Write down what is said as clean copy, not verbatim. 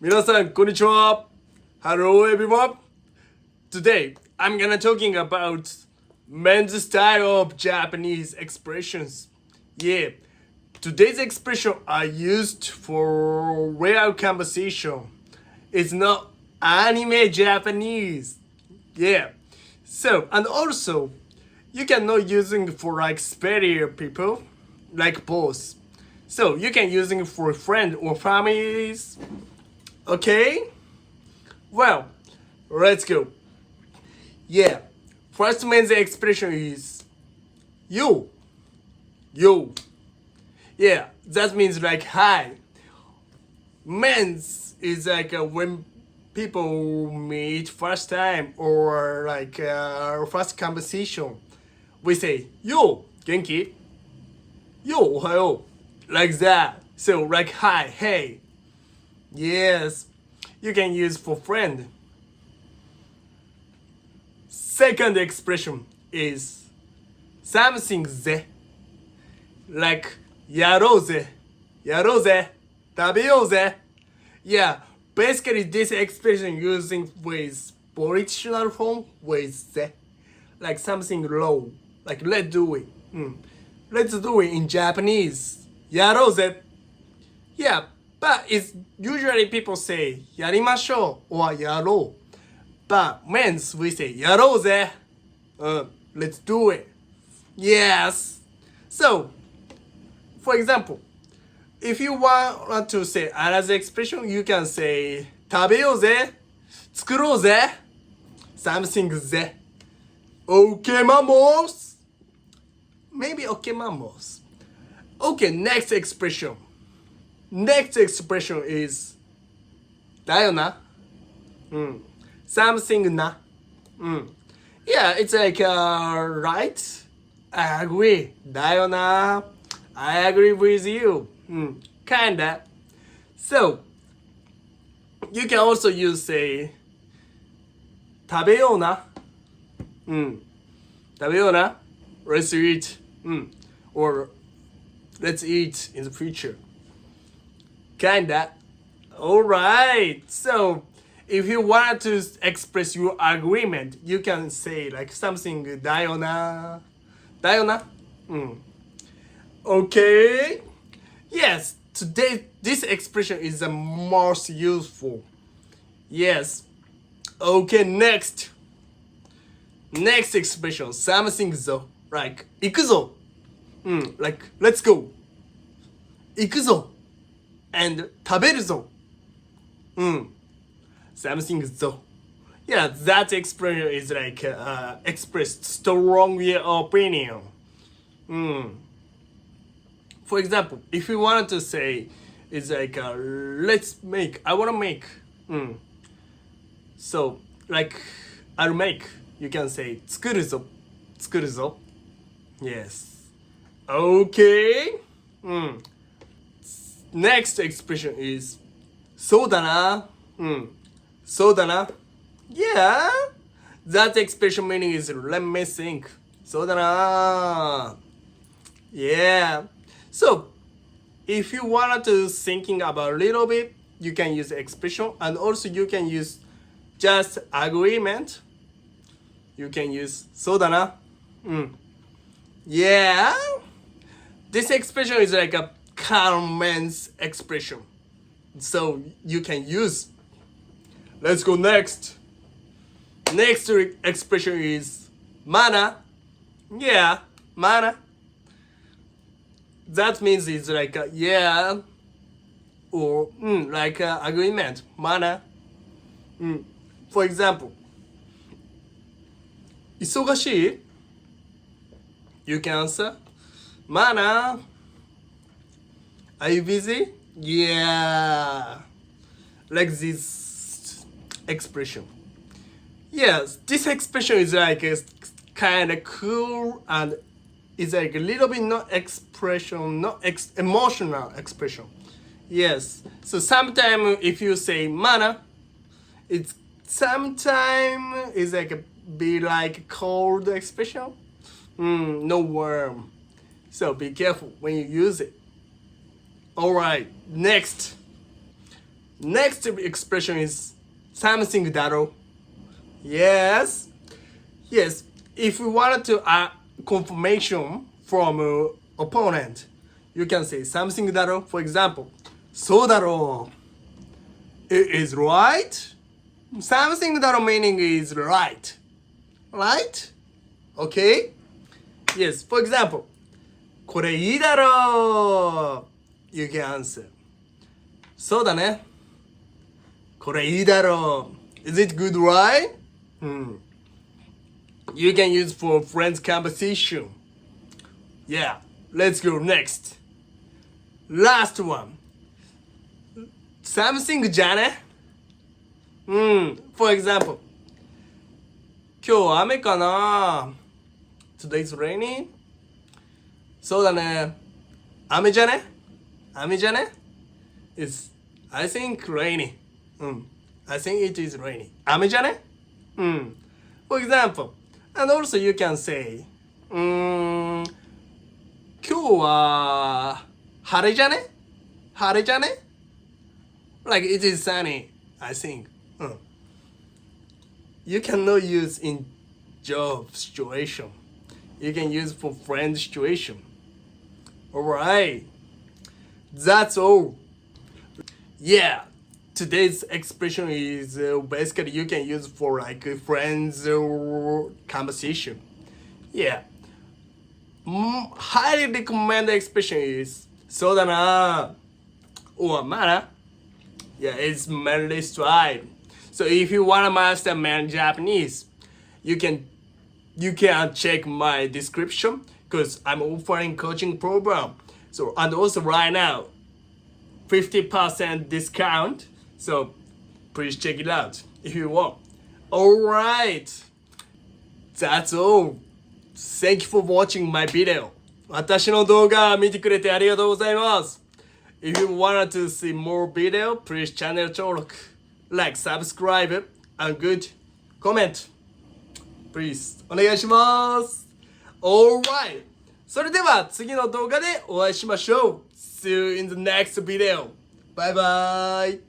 皆さん、こんにちは。Hello everyone. Today, I'm gonna talking about men's style of Japanese expressions. Yeah, today's expression are used for real conversation. It's not anime Japanese. Yeah. So, and also, you cannot using for like superior people, like boss. So you can using for friend or families. Okay? Well, let's go. Yeah. First man's expression is yo. Yo. Yeah, that means like hi. Men's is like when people meet first time or like first conversation. We say yo, genki. Yo, ohayo. Like that. So like hi, hey. Yes. You can use for friend. Second expression is something ze. Like やろうぜ。やろうぜ。食べようぜ。Yeah, basically this expression using with positional form with ze. Like something low. Like let's do it. Let's do it in Japanese. やろうぜ。Yeah, but it's usually people say やりましょう or やろう. But men's we say やろうぜ. Let's do it. Yes. So, for example, if you want to say another expression, you can say 食べようぜ。作ろうぜ。Something ぜ。Okay, mamos. Maybe okay, mamos. Okay, next expression. Next expression is だよな。Something な。Yeah, it's like right. I agree. だよな。I agree with you. Kinda. So, you can also use say 食べような。食べような。Let's eat. Or let's eat in the future. Kinda. Alright. So, if you want to express your agreement, you can say like something だよな。だよな。Okay. Yes, today this expression is the most useful. Yes. Okay, next. Next expression, something ぞ。Like 行くぞ。Like let's go. 行くぞ。And 食べるぞ。Something ぞ。Yeah, that expression is like expressed strong your opinion. For example, if you wanted to say, it's like let's make. I wanna make. So like I'll make. You can say 作るぞ。作るぞ。Yes. Okay. Next expression is そうだな。そうだな。Yeah. That expression meaning is let me think. そうだな。Yeah. So, if you wanted to thinking about a little bit, you can use expression, and also you can use just agreement. You can use そうだな. Yeah. This expression is like a calm man's expression. So you can use. Let's go next. Next expression is mana. Yeah, mana. That means it's like a yeah or like a agreement. Mana. For example, 忙しい? You can answer. Mana. Are you busy? Yeah. Like this expression. Yes, this expression is like a kind of cool and it's like a little bit not expression, not emotional expression. Yes. So sometimes if you say mana, it's sometimes it's like a be like cold expression. No warm. So be careful when you use it. Alright, next. Next expression is something daro. Yes. Yes. If we wanted to confirmation from opponent, you can say something daro. For example, そうだろう. It is right. Something daro meaning is right. Right? Okay? Yes. For example, これいいだろう. You can answer. そうだね。これいいだろう. Is it good, right? You can use for friends conversation. Yeah. Let's go next. Last one. Something じゃね? For example. 今日雨かな? Today's rainy? そうだね。雨じゃね? 雨じゃね? It's, I think rainy. I think it is rainy. 雨じゃね? For example. And also you can say, 今日は晴れじゃね? 晴れじゃね? Like it is sunny, I think. You cannot use in job situation. You can use for friend situation. Alright. That's all. Yeah. Today's expression is basically you can use for like friends conversation. Yeah. Highly recommended expression is そうだな or まあな. Yeah, it's mainly style. So if you want to master man Japanese, you can check my description because I'm offering coaching program. So and also right now, 50% discount. So please check it out if you want. Alright. That's all. Thank you for watching my video. 私の動画見てくれてありがとうございます。If you wanted to see more video, please channel 登録, like, subscribe, and good comment. Please お願いします。Alright. それでは次の動画でお会いしましょう。See you in the next video. Bye bye.